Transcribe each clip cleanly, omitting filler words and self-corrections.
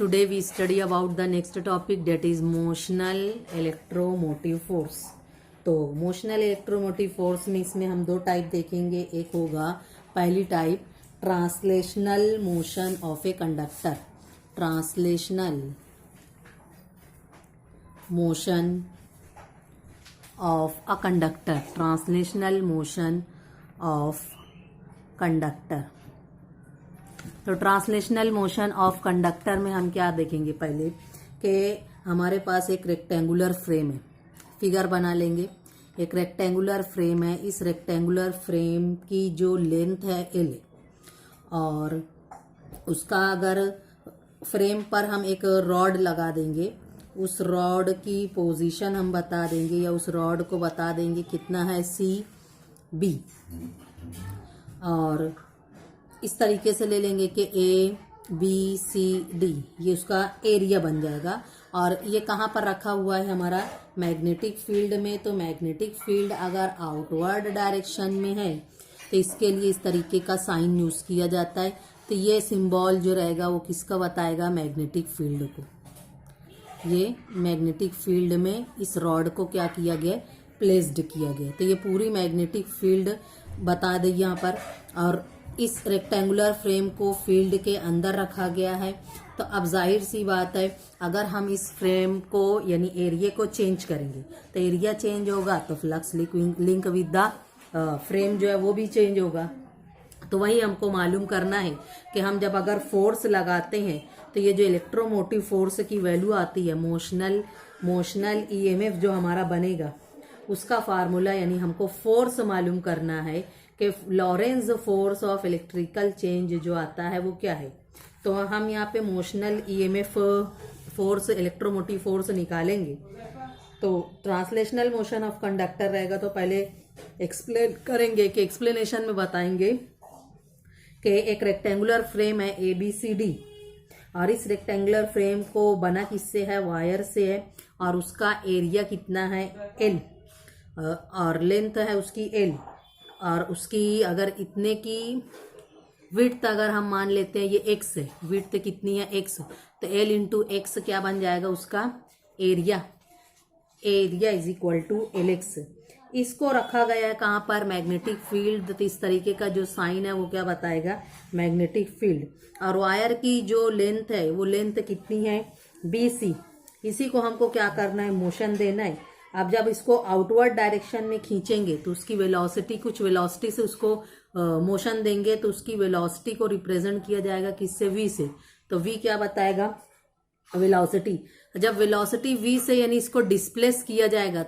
Today we study about the next topic, that is motional electromotive force. तो motional electromotive force में इसमें हम दो टाइप देखेंगे. एक होगा पहली type translational motion of a conductor. Translational motion of a conductor. Translational motion of conductor. तो ट्रांसलेशनल मोशन ऑफ कंडक्टर में हम क्या देखेंगे पहले कि हमारे पास एक रेक्टेंगुलर फ्रेम है. फिगर बना लेंगे. एक रेक्टेंगुलर फ्रेम है. इस रेक्टेंगुलर फ्रेम की जो लेंथ है L और उसका अगर फ्रेम पर हम एक रॉड लगा देंगे, उस रॉड की पोजीशन हम बता देंगे या उस रॉड को बता देंगे कितना है CB, और इस तरीके से ले लेंगे कि ABCD ये उसका एरिया बन जाएगा. और ये कहाँ पर रखा हुआ है हमारा मैग्नेटिक फील्ड में. तो मैग्नेटिक फील्ड अगर आउटवर्ड डायरेक्शन में है तो इसके लिए इस तरीके का साइन यूज किया जाता है. तो ये सिंबल जो रहेगा वो किसका बताएगा, मैग्नेटिक फील्ड को. ये मैग्नेटिक फील्ड में इस रॉड को क्या किया गया, प्लेस्ड किया गया. तो ये पूरी मैग्नेटिक फील्ड बता दें यहाँ पर. और इस रेक्टेंगुलर फ्रेम को फील्ड के अंदर रखा गया है. तो अब जाहिर सी बात है अगर हम इस फ्रेम को यानी एरिया को चेंज करेंगे तो एरिया चेंज होगा तो flux link with the frame जो है वो भी चेंज होगा. तो वही हमको मालूम करना है कि हम जब अगर फोर्स लगाते हैं तो ये जो इलेक्ट्रोमोटिव फोर्स की वैल्यू आती है, मोशनल EMF जो हमारा बनेगा उसका फार्मूला यानी हमको फोर्स मालूम करना है कि Lorentz force of electrical change जो आता है वो क्या है. तो हम यहाँ पे motional EMF force, electromotive force निकालेंगे. तो ट्रांसलेशनल मोशन ऑफ कंडक्टर रहेगा. तो पहले एक्सप्लेन करेंगे कि एक्सप्लेनेशन में बताएंगे कि एक रेक्टेंगुलर फ्रेम है ABCD और इस रेक्टेंगुलर फ्रेम को बना किससे है, वायर से है. और उसका एरिया कितना है L और लेंथ है उसकी L. और उसकी अगर इतने की विड्थ अगर हम मान लेते हैं ये x है, विड्थ कितनी है x, तो L इंटू एक्स क्या बन जाएगा उसका area. Area is equal to LX. इसको रखा गया है कहाँ पर, मैग्नेटिक फील्ड. तो इस तरीके का जो साइन है वो क्या बताएगा, मैग्नेटिक फील्ड. और वायर की जो लेंथ है वो लेंथ कितनी है BC. इसी को हमको क्या करना है, मोशन देना है. अब जब इसको आउटवर्ड डायरेक्शन में खींचेंगे तो उसकी वेलोसिटी, कुछ वेलोसिटी से उसको मोशन देंगे तो उसकी वेलोसिटी को रिप्रेजेंट किया जाएगा किससे, V से. तो V क्या बताएगा, वेलोसिटी. जब वेलोसिटी V से यानी इसको डिस्प्लेस किया जाएगा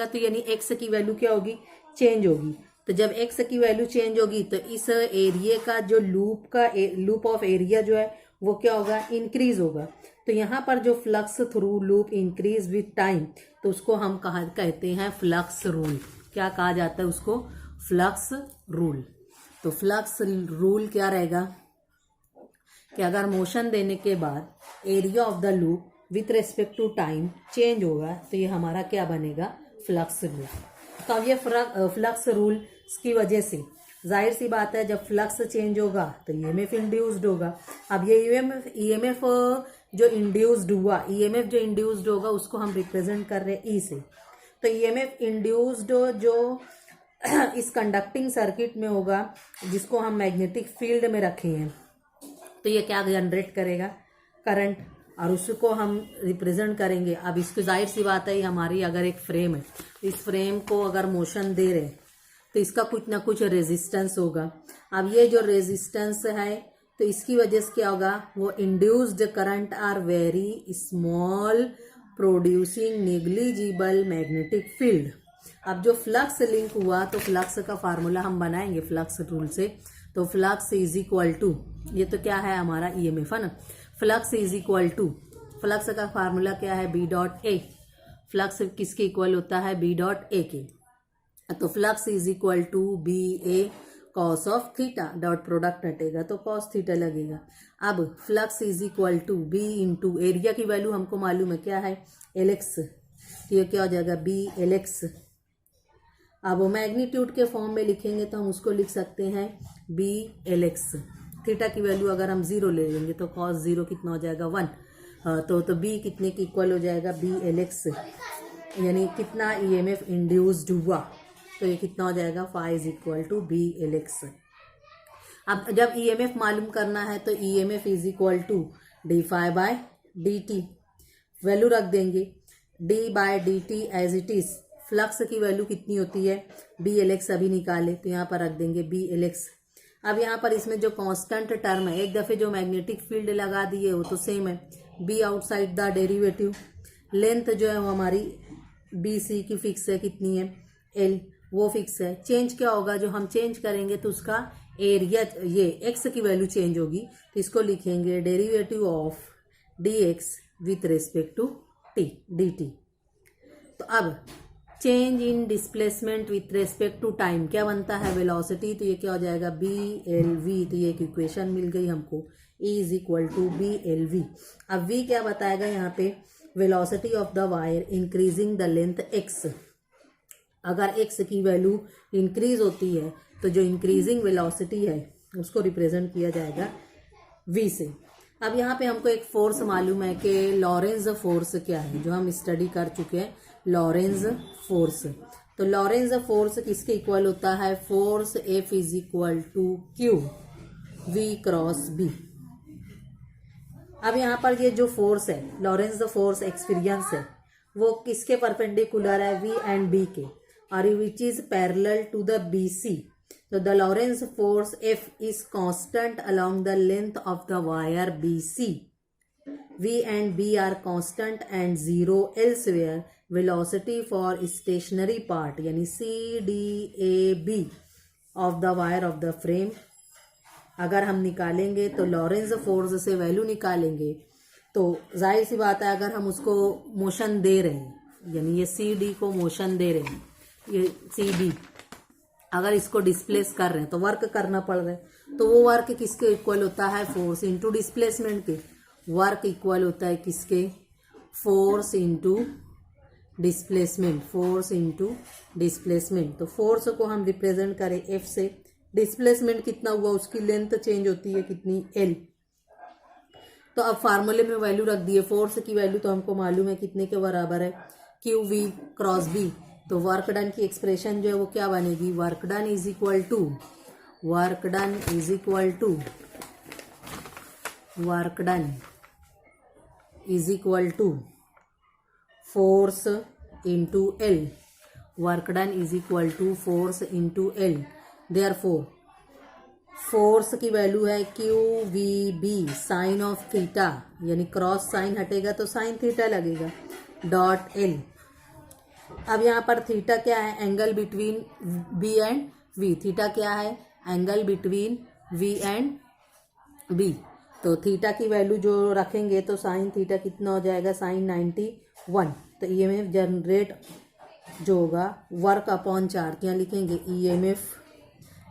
तो यानी x की वैल्यू क्या होगी, चेंज होगी. तो जब x की वैल्यू चेंज होगी तो इस एरिया का जो लूप ऑफ एरिया जो है वो क्या होगा, इंक्रीज होगा. तो यहाँ पर जो flux through loop increase with time तो उसको हम कहते हैं फ्लक्स रूल. क्या कहा जाता है उसको, फ्लक्स रूल. तो फ्लक्स रूल क्या रहेगा कि अगर मोशन देने के बाद area of the loop with respect to time change होगा तो ये हमारा क्या बनेगा, फ्लक्स रूल. तो अब ये फ्लक्स रूल की वजह से जाहिर सी बात है जब फ्लक्स चेंज होगा तो EMF इंड्यूस्ड होगा. अब ये EMF जो इंड्यूस्ड होगा उसको हम रिप्रेजेंट कर रहे हैं E से. तो EMF इंड्यूस्ड जो इस कंडक्टिंग सर्किट में होगा जिसको हम मैग्नेटिक फील्ड में रखे हैं, तो ये क्या जनरेट करेगा, करंट, और उसको हम रिप्रेजेंट करेंगे. अब इसको जाहिर सी बात है हमारी अगर एक फ्रेम है, इस फ्रेम को अगर मोशन दे रहे तो इसका कुछ ना कुछ रेजिस्टेंस होगा. अब ये जो रेजिस्टेंस है तो इसकी वजह से क्या होगा, वो induced current are very small producing negligible magnetic field. अब जो फ्लक्स लिंक हुआ तो फ्लक्स का फार्मूला हम बनाएंगे फ्लक्स रूल से. तो फ्लक्स इज इक्वल टू, ये तो क्या है हमारा EMF है ना, flux is equal to, flux का फार्मूला क्या है, B.A. फ्लक्स किसके इक्वल होता है, B.A के. तो flux is equal to BA cos of theta. Dot product हटेगा तो कॉस थीटा लगेगा. अब flux is equal to B into area की वैल्यू हमको मालूम है क्या है, LX. तो ये क्या हो जाएगा, BLX. अब मैग्नीट्यूड के फॉर्म में लिखेंगे तो हम उसको लिख सकते हैं BLX. थीटा की वैल्यू अगर हम 0 ले लेंगे तो cos 0 कितना हो जाएगा 1। तो बी कितने की इक्वल हो जाएगा बी एल एक्स, यानी कितना ईएमएफ इंड्यूस्ड हुआ, तो ये कितना हो जाएगा phi is equal to B L X. अब जब ईएमएफ मालूम करना है तो EMF is equal to d phi by d t, value रख देंगे d by d t as it is. Flux की वैल्यू कितनी होती है बी एल एक्स अभी निकाले तो यहाँ पर रख देंगे बी एल एक्स। अब यहाँ पर इसमें जो कांस्टेंट टर्म है, एक दफ़े जो मैग्नेटिक फील्ड लगा दी है वो तो सेम है, B outside the derivative. Length जो है वो हमारी बी सी की फिक्स है, कितनी है एल, वो फिक्स है। चेंज क्या होगा, जो हम चेंज करेंगे तो उसका एरिया, ये एक्स की वैल्यू चेंज होगी तो इसको लिखेंगे derivative of d x with respect to t d t. तो अब change in displacement with respect to time क्या बनता है वेलोसिटी, तो ये क्या हो जाएगा बी एल वी। तो ये एक इक्वेशन मिल गई हमको, E is equal to B L V. अब V क्या बताएगा यहाँ पे, velocity of the wire increasing the length x। अगर x की वैल्यू इंक्रीज होती है तो जो इंक्रीजिंग वेलोसिटी है उसको रिप्रेजेंट किया जाएगा V से। अब यहाँ पे हमको एक फोर्स मालूम है कि लॉरेंज फोर्स क्या है, जो हम स्टडी कर चुके हैं लॉरेंज फोर्स। तो लॉरेंज फोर्स किसके इक्वल होता है, force F is equal to Q V cross B। अब यहाँ पर ये जो फोर्स है लॉरेंज फोर्स एक्सपीरियंस है वो किसके परपेंडिकुलर है, V एंड B के, और which is parallel to the BC। तो the Lorentz force F is constant along the length of the wire BC। V and B are constant and zero elsewhere। velocity for stationary part यानी CDAB of the wire of the frame अगर हम निकालेंगे तो Lorentz force से value निकालेंगे तो जाहिर सी बात है, अगर हम उसको मोशन दे रहे हैं, यानी ये सी डी को मोशन दे रहे हैं, ये सी डी अगर इसको डिस्प्लेस कर रहे हैं तो वर्क करना पड़ रहा है, तो वो वर्क किसके इक्वल होता है, फोर्स इंटू डिस्प्लेसमेंट के। वर्क इक्वल होता है किसके, force into displacement, force into displacement. तो फोर्स को हम रिप्रेजेंट करें एफ से, डिस्प्लेसमेंट कितना हुआ, उसकी लेंथ चेंज होती है कितनी, एल। तो अब फार्मूले में वैल्यू रख दिए, फोर्स की वैल्यू तो हमको मालूम है कितने के बराबर है, क्यू वी क्रॉस बी। तो वर्क डन की एक्सप्रेशन जो है वो क्या बनेगी, work done is equal to, work done is equal to, work done is equal to force into L, work done is equal to force into L. Therefore force की value है Q V B sine of theta, यानी cross sine हटेगा तो sine theta लगेगा, dot L. अब यहाँ पर theta क्या है, angle between B and V. Theta क्या है, angle between V and B. तो थीटा की वैल्यू जो रखेंगे तो साइन थीटा कितना हो जाएगा, साइन 91। तो ईएमएफ जनरेट जो होगा वर्क अपॉन चार्ज, यहाँ लिखेंगे EMF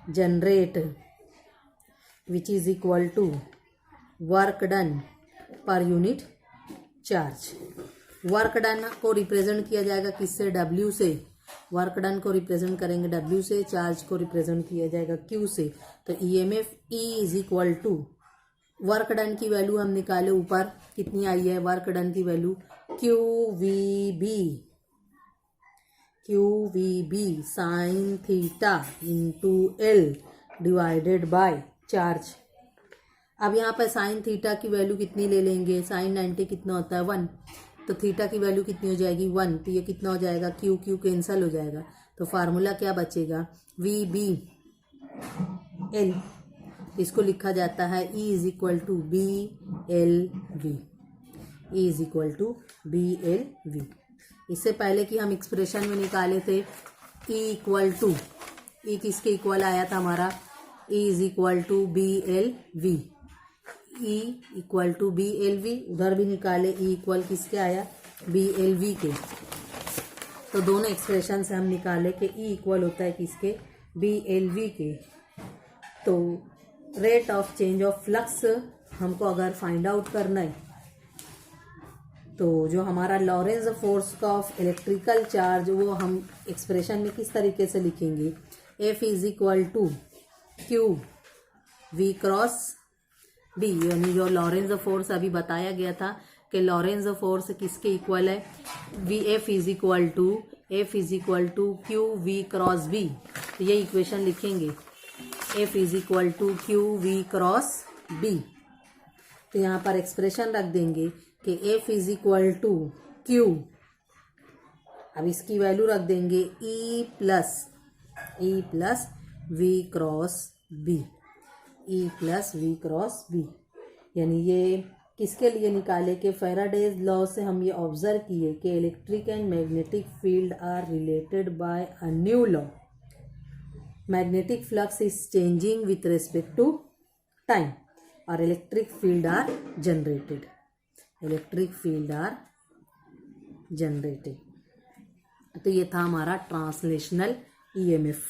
generate which is equal to work done per unit charge. Work done को रिप्रेजेंट किया जाएगा किससे, W से। वर्क डन को रिप्रेजेंट करेंगे W से, चार्ज को रिप्रेजेंट किया जाएगा Q से। तो EMF E is equal to, work done की वैल्यू हम निकाले ऊपर कितनी आई है, वर्क डन की value Q V B sine theta into L divided by charge. अब यहाँ पर साइन थीटा की वैल्यू कितनी ले लेंगे, साइन 90 कितना होता है 1, तो थीटा की वैल्यू कितनी हो जाएगी 1, तो ये कितना हो जाएगा, क्यू क्यू कैंसल हो जाएगा। तो फार्मूला क्या बचेगा, वी बी एल, इसको लिखा जाता है E is equal to B L V, E is equal to B L V. इससे पहले कि हम एक्सप्रेशन में निकाले थे E इक्वल टू, E किसके इक्वल आया था हमारा, E is equal to B L V, E equal to B L V. उधर भी निकाले E इक्वल किसके आया, बी एल वी के। तो दोनों एक्सप्रेशन से हम निकाले कि E इक्वल होता है किसके, बी एल वी के। तो rate of change of flux हमको अगर फाइंड आउट करना है तो जो हमारा लॉरेंज फोर्स का ऑफ इलेक्ट्रिकल चार्ज वो हम एक्सप्रेशन में किस तरीके से लिखेंगे, F is equal to Q V cross B, यानी जो लॉरेंज फोर्स अभी बताया गया था कि लॉरेंज फोर्स किसके इक्वल है, V F is equal to Q V cross B. तो ये इक्वेशन लिखेंगे, F is equal to Q V cross B. तो यहाँ पर एक्सप्रेशन रख देंगे कि F is equal to Q, अब इसकी वैल्यू रख देंगे E plus V cross B, E plus V cross B. यानी ये किसके लिए निकाले कि फैराडेज लॉ से हम ये ऑब्जर्व किए कि electric and magnetic field are related by a new law, magnetic flux is changing with respect to time और इलेक्ट्रिक फील्ड आर जनरेटेड। तो ये था हमारा ट्रांसलेशनल ईएमएफ।